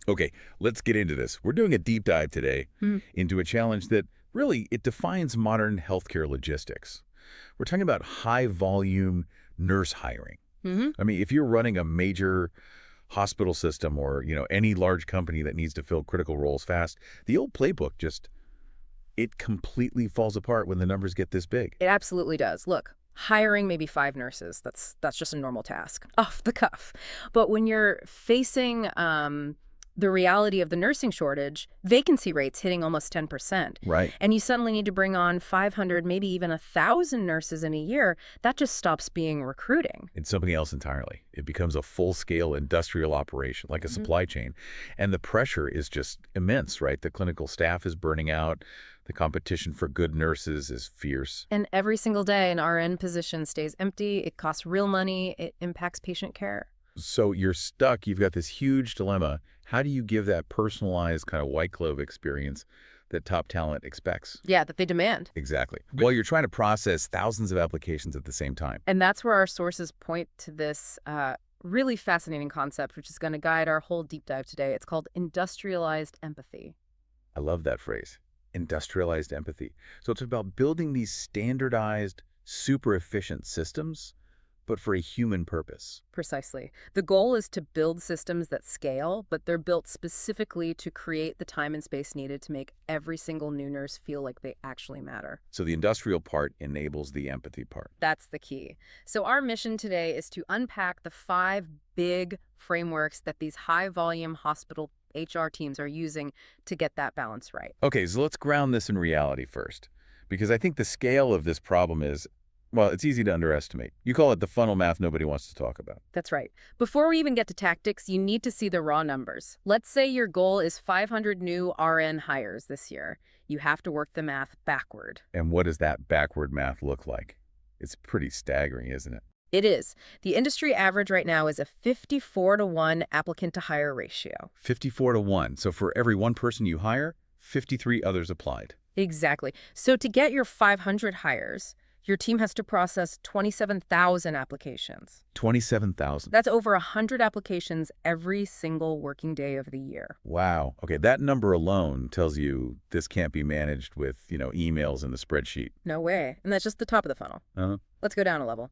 Okay, let's get into this. We're doing a deep dive today into a challenge that really it defines modern healthcare logistics. We're talking about high volume nurse hiring. Mm-hmm. I mean, if you're running a major hospital system or, any large company that needs to fill critical roles fast, the old playbook just it completely falls apart when the numbers get this big. It absolutely does. Look, hiring maybe 5 nurses, that's just a normal task off the cuff. But when you're facing the reality of the nursing shortage, vacancy rates hitting almost 10%, Right. and you suddenly need to bring on 500, maybe even 1,000 nurses in a year, that just stops being recruiting. It's something else entirely. It becomes a full-scale industrial operation, like a Mhm. supply chain. And the pressure is just immense, right? The clinical staff is burning out. The competition for good nurses is fierce. And every single day, an RN position stays empty. It costs real money. It impacts patient care. So you're stuck. You've got this huge dilemma. How do you give that personalized kind of white glove experience that top talent expects? Yeah, that they demand. Exactly. Well, you're trying to process thousands of applications at the same time. And that's where our sources point to this really fascinating concept, which is going to guide our whole deep dive today. It's called industrialized empathy. I love that phrase, industrialized empathy. So it's about building these standardized, super efficient systems, but for a human purpose. Precisely. The goal is to build systems that scale, but they're built specifically to create the time and space needed to make every single new nurse feel like they actually matter. So the industrial part enables the empathy part. That's the key. So our mission today is to unpack the 5 big frameworks that these high-volume hospital HR teams are using to get that balance right. Okay, so let's ground this in reality first, because I think the scale of this problem is, well, it's easy to underestimate. You call it the funnel math nobody wants to talk about. That's right. Before we even get to tactics, you need to see the raw numbers. Let's say your goal is 500 new RN hires this year. You have to work the math backward. And what does that backward math look like? It's pretty staggering, isn't it? It is. The industry average right now is a 54-to-1 applicant to hire ratio. 54 to 1. So for every one person you hire, 53 others applied. Exactly. So to get your 500 hires, your team has to process 27,000 applications. 27,000. That's over 100 applications every single working day of the year. Wow. Okay, that number alone tells you this can't be managed with, emails in the spreadsheet. No way. And that's just the top of the funnel. Uh-huh. Let's go down a level.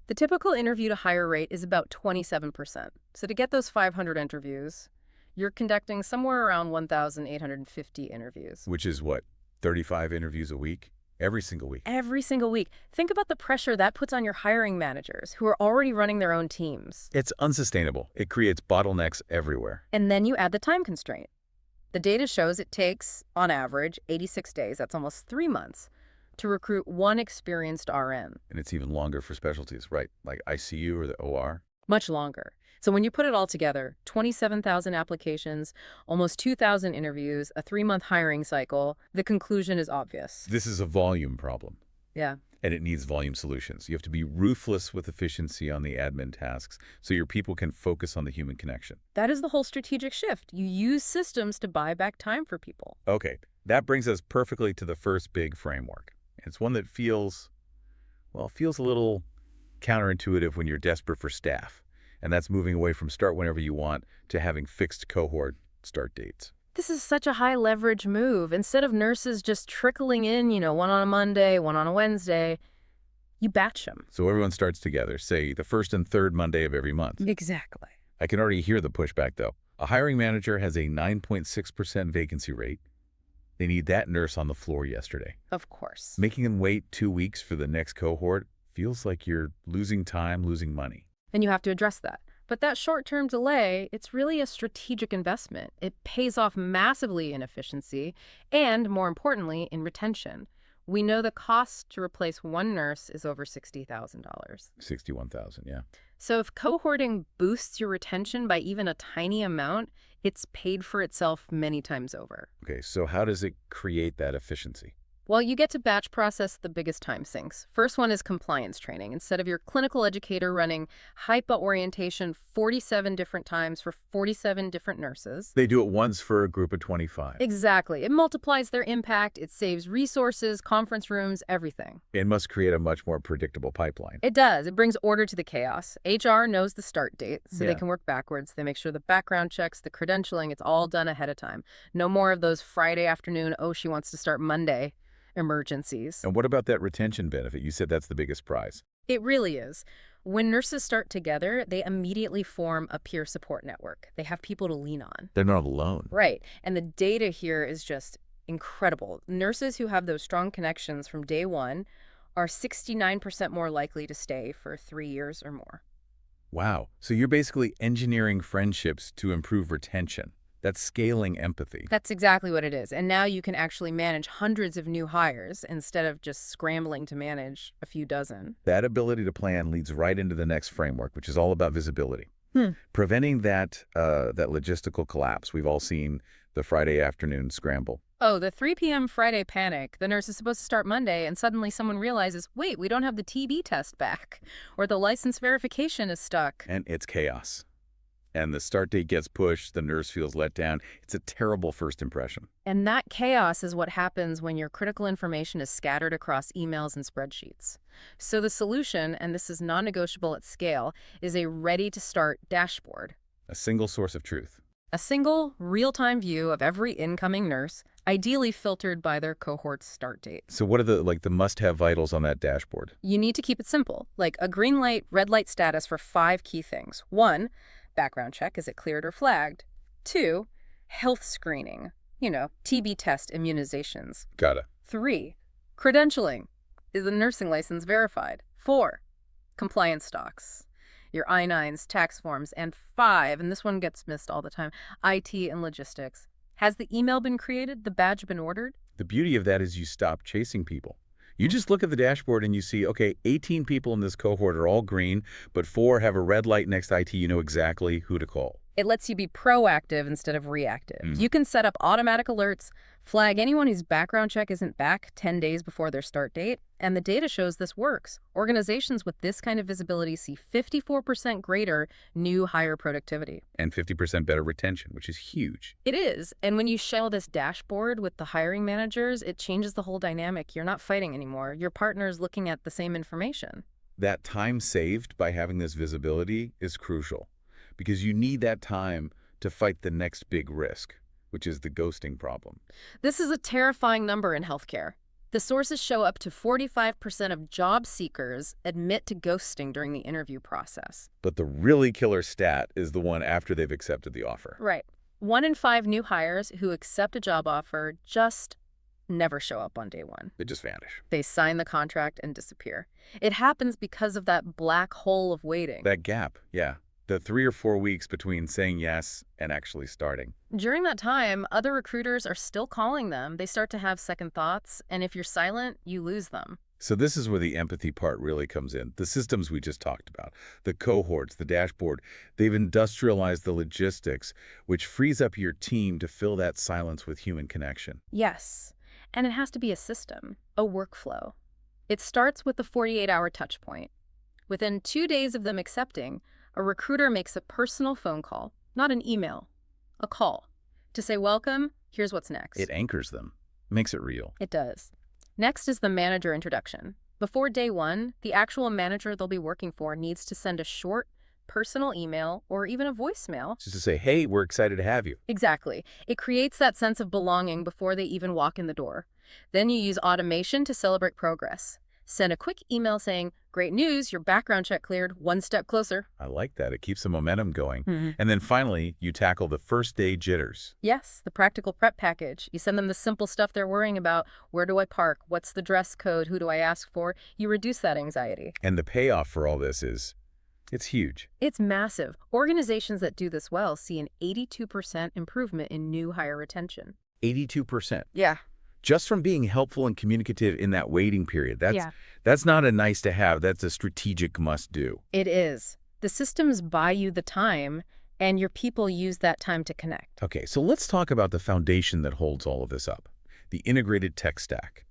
The typical interview to hire rate is about 27%. So to get those 500 interviews, you're conducting somewhere around 1,850 interviews. Which is what, 35 interviews a week? Every single week. Every single week. Think about the pressure that puts on your hiring managers who are already running their own teams. It's unsustainable. It creates bottlenecks everywhere. And then you add the time constraint. The data shows it takes, on average, 86 days, that's almost 3 months, to recruit one experienced RN. And it's even longer for specialties, right? Like ICU or the OR. Much longer. So when you put it all together, 27,000 applications, almost 2,000 interviews, a 3-month hiring cycle, the conclusion is obvious. This is a volume problem. Yeah. And it needs volume solutions. You have to be ruthless with efficiency on the admin tasks so your people can focus on the human connection. That is the whole strategic shift. You use systems to buy back time for people. Okay, that brings us perfectly to the first big framework. It's one that feels a little counterintuitive when you're desperate for staff. And that's moving away from start whenever you want to having fixed cohort start dates. This is such a high leverage move. Instead of nurses just trickling in, one on a Monday, one on a Wednesday, you batch them. So everyone starts together, say the first and third Monday of every month. Exactly. I can already hear the pushback, though. A hiring manager has a 9.6% vacancy rate. They need that nurse on the floor yesterday. Of course. Making them wait 2 weeks for the next cohort feels like you're losing time, losing money. And you have to address that. But that short-term delay, it's really a strategic investment. It pays off massively in efficiency and, more importantly, in retention. We know the cost to replace one nurse is over $60,000. 61,000, yeah. So if cohorting boosts your retention by even a tiny amount, it's paid for itself many times over. Okay, so how does it create that efficiency? Well, you get to batch process the biggest time sinks. First one is compliance training. Instead of your clinical educator running HIPAA orientation 47 different times for 47 different nurses. They do it once for a group of 25. Exactly. It multiplies their impact, it saves resources, conference rooms, everything. It must create a much more predictable pipeline. It does. It brings order to the chaos. HR knows the start date, so they Yeah. can work backwards. They make sure the background checks, the credentialing, it's all done ahead of time. No more of those Friday afternoon, oh, she wants to start Monday emergencies. And what about that retention benefit? You said that's the biggest prize. It really is. When nurses start together, they immediately form a peer support network. They have people to lean on. They're not alone. Right. And the data here is just incredible. Nurses who have those strong connections from day one are 69% more likely to stay for 3 years or more. Wow. So you're basically engineering friendships to improve retention. That's scaling empathy. That's exactly what it is. And now you can actually manage hundreds of new hires instead of just scrambling to manage a few dozen. That ability to plan leads right into the next framework, which is all about visibility. Hmm. Preventing that logistical collapse. We've all seen the Friday afternoon scramble. Oh, the 3 p.m. Friday panic. The nurse is supposed to start Monday, and suddenly someone realizes, wait, we don't have the TB test back, or the license verification is stuck. And it's chaos. And the start date gets pushed, the nurse feels let down. It's a terrible first impression. And that chaos is what happens when your critical information is scattered across emails and spreadsheets. So the solution, and this is non-negotiable at scale, is a ready-to-start dashboard. A single source of truth. A single, real-time view of every incoming nurse, ideally filtered by their cohort's start date. So what are the must-have vitals on that dashboard? You need to keep it simple, like a green light, red light status for 5 key things. 1, background check, is it cleared or flagged? 2, health screening, TB test, immunizations. Got it. 3, credentialing, is the nursing license verified? 4, compliance docs, your I-9s, tax forms. And 5, and this one gets missed all the time, IT and logistics. Has the email been created? The badge been ordered? The beauty of that is you stop chasing people. You just look at the dashboard and you see, okay, 18 people in this cohort are all green, but 4 have a red light next to IT. You know exactly who to call. It lets you be proactive instead of reactive. You can set up automatic alerts, flag anyone whose background check isn't back 10 days before their start date, and the data shows this works. Organizations with this kind of visibility see 54% greater new hire productivity. And 50% better retention, which is huge. It is. And when you share this dashboard with the hiring managers, it changes the whole dynamic. You're not fighting anymore. Your partner's looking at the same information. That time saved by having this visibility is crucial because you need that time to fight the next big risk, which is the ghosting problem. This is a terrifying number in healthcare. The sources show up to 45% of job seekers admit to ghosting during the interview process. But the really killer stat is the one after they've accepted the offer. Right. 1 in 5 new hires who accept a job offer just never show up on day one. They just vanish. They sign the contract and disappear. It happens because of that black hole of waiting. That gap, yeah. The 3 or 4 weeks between saying yes and actually starting. During that time, other recruiters are still calling them. They start to have second thoughts, and if you're silent, you lose them. So this is where the empathy part really comes in. The systems we just talked about, the cohorts, the dashboard, they've industrialized the logistics, which frees up your team to fill that silence with human connection. Yes, and it has to be a system, a workflow. It starts with the 48-hour touch point. Within 2 days of them accepting, a recruiter makes a personal phone call, not an email, a call, to say, welcome, here's what's next. It anchors them, makes it real. It does. Next is the manager introduction. Before day one, the actual manager they'll be working for needs to send a short, personal email or even a voicemail. Just to say, hey, we're excited to have you. Exactly. It creates that sense of belonging before they even walk in the door. Then you use automation to celebrate progress. Send a quick email saying, great news, your background check cleared, 1 step closer. I like that. It keeps the momentum going. And then finally, you tackle the first day jitters. Yes, the practical prep package. You send them the simple stuff they're worrying about. Where do I park? What's the dress code? Who do I ask for? You reduce that anxiety. And the payoff for all this is, it's huge. It's massive. Organizations that do this well see an 82% improvement in new hire retention. 82%. Yeah. Just from being helpful and communicative in that waiting period. That's not a nice to have. That's a strategic must do. It is. The systems buy you the time, and your people use that time to connect. Okay, so let's talk about the foundation that holds all of this up, the integrated tech stack.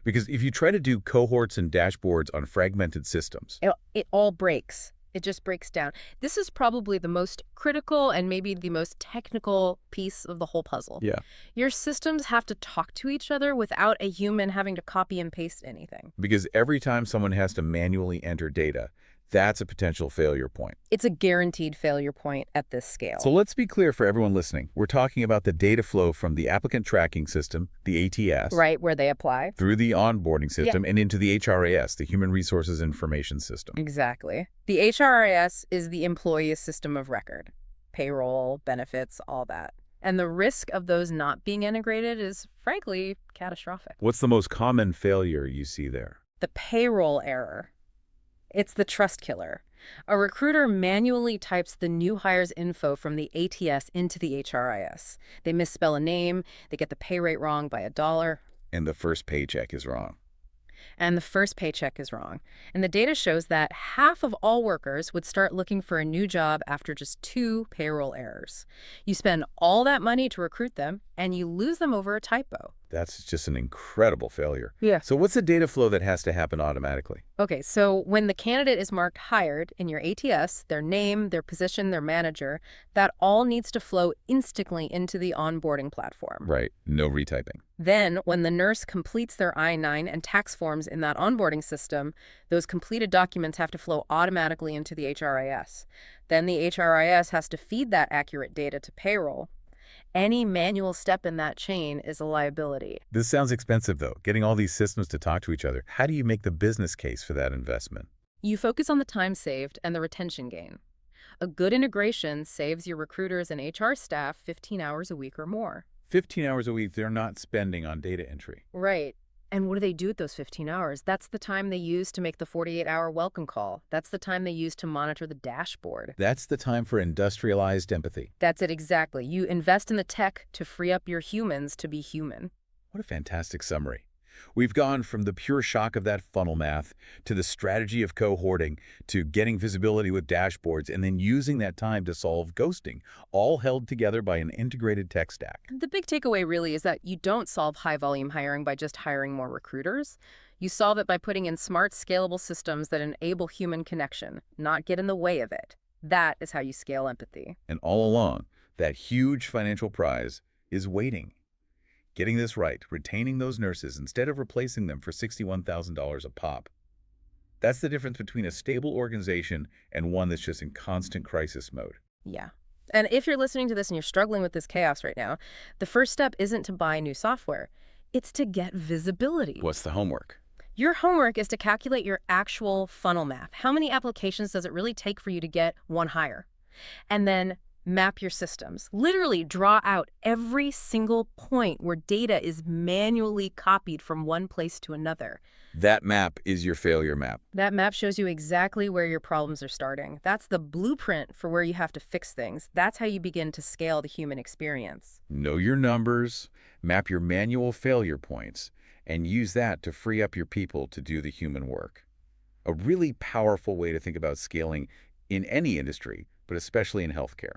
Because if you try to do cohorts and dashboards on fragmented systems, It all breaks. It just breaks down. This is probably the most critical and maybe the most technical piece of the whole puzzle. yeah, Your systems have to talk to each other without a human having to copy and paste anything. because every time someone has to manually enter data, that's a potential failure point. It's a guaranteed failure point at this So scale. let's be clear for everyone listening. We're talking about the data flow from the applicant tracking system, the ATS, Right where they apply? through the onboarding Yeah. system and into the HRIS, the Human Resources Information System. Exactly. The HRIS is the employee system of record. Payroll, benefits, all that. And the risk of those not being integrated is, frankly, catastrophic. What's the most common failure you see there? The payroll error. It's the trust killer. A recruiter manually types the new hire's info from the ATS into the HRIS. They misspell a name, they get the pay rate wrong by $1, And the first paycheck is wrong. and the first paycheck is wrong. And the data shows that half of all workers would start looking for a new job after just 2 payroll errors. You spend all that money to recruit them, and you lose them over a typo. That's just an incredible failure. Yeah. So what's the data flow that has to happen automatically? Okay, so when the candidate is marked hired in your ATS, their name, their position, their manager, that all needs to flow instantly into the onboarding platform. Right, no retyping. Then, when the nurse completes their I-9 and tax forms in that onboarding system, those completed documents have to flow automatically into the HRIS. Then the HRIS has to feed that accurate data to payroll. Any manual step in that chain is a liability. This sounds expensive, though, getting all these systems to talk to each other. How do you make the business case for that investment? You focus on the time saved and the retention gain. A good integration saves your recruiters and HR staff 15 hours a week or more. 15 hours a week they're not spending on data entry. Right. And what do they do with those 15 hours? That's the time they use to make the 48-hour welcome call. That's the time they use to monitor the dashboard. That's the time for industrialized empathy. That's it exactly. You invest in the tech to free up your humans to be human. What a fantastic summary. We've gone from the pure shock of that funnel math to the strategy of cohorting to getting visibility with dashboards and then using that time to solve ghosting, all held together by an integrated tech stack. The big takeaway really is that you don't solve high-volume hiring by just hiring more recruiters. You solve it by putting in smart, scalable systems that enable human connection, not get in the way of it. That is how you scale empathy. And all along, that huge financial prize is waiting. Getting this right, retaining those nurses instead of replacing them for $61,000 a pop. That's the difference between a stable organization and one that's just in constant crisis mode. Yeah. And if you're listening to this and you're struggling with this chaos right now, the first step isn't to buy new software. It's to get visibility. What's the homework? Your homework is to calculate your actual funnel map. How many applications does it really take for you to get one hire? And then map your systems. Literally draw out every single point where data is manually copied from one place to another. That map is your failure map. That map shows you exactly where your problems are starting. That's the blueprint for where you have to fix things. That's how you begin to scale the human experience. Know your numbers, map your manual failure points, and use that to free up your people to do the human work. A really powerful way to think about scaling in any industry, but especially in healthcare.